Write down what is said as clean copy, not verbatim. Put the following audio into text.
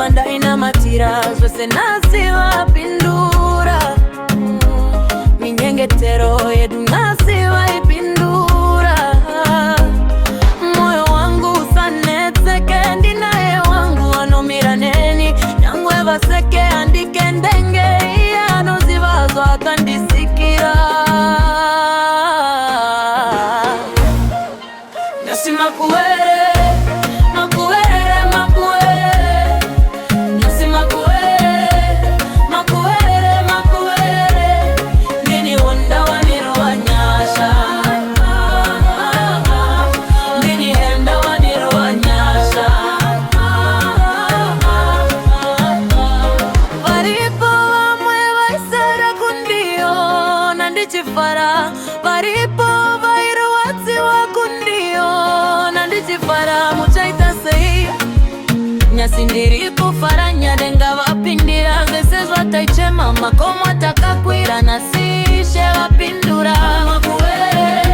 Rwanda ina matira zose nasi wapindura minyengetero yedu nasi waipindura moyo wangu usanetseke ndinaye wangu anomiraneni nyangwe baseke andike ndenge iyano zivazo atandisikira nasi makuere chifara paripo vairuwatsi wakundio nandichifara muchaita sei nyasi ndiripo faranya denga vapindira vese zvataichema makomo takakwira nasishe vapindura makuere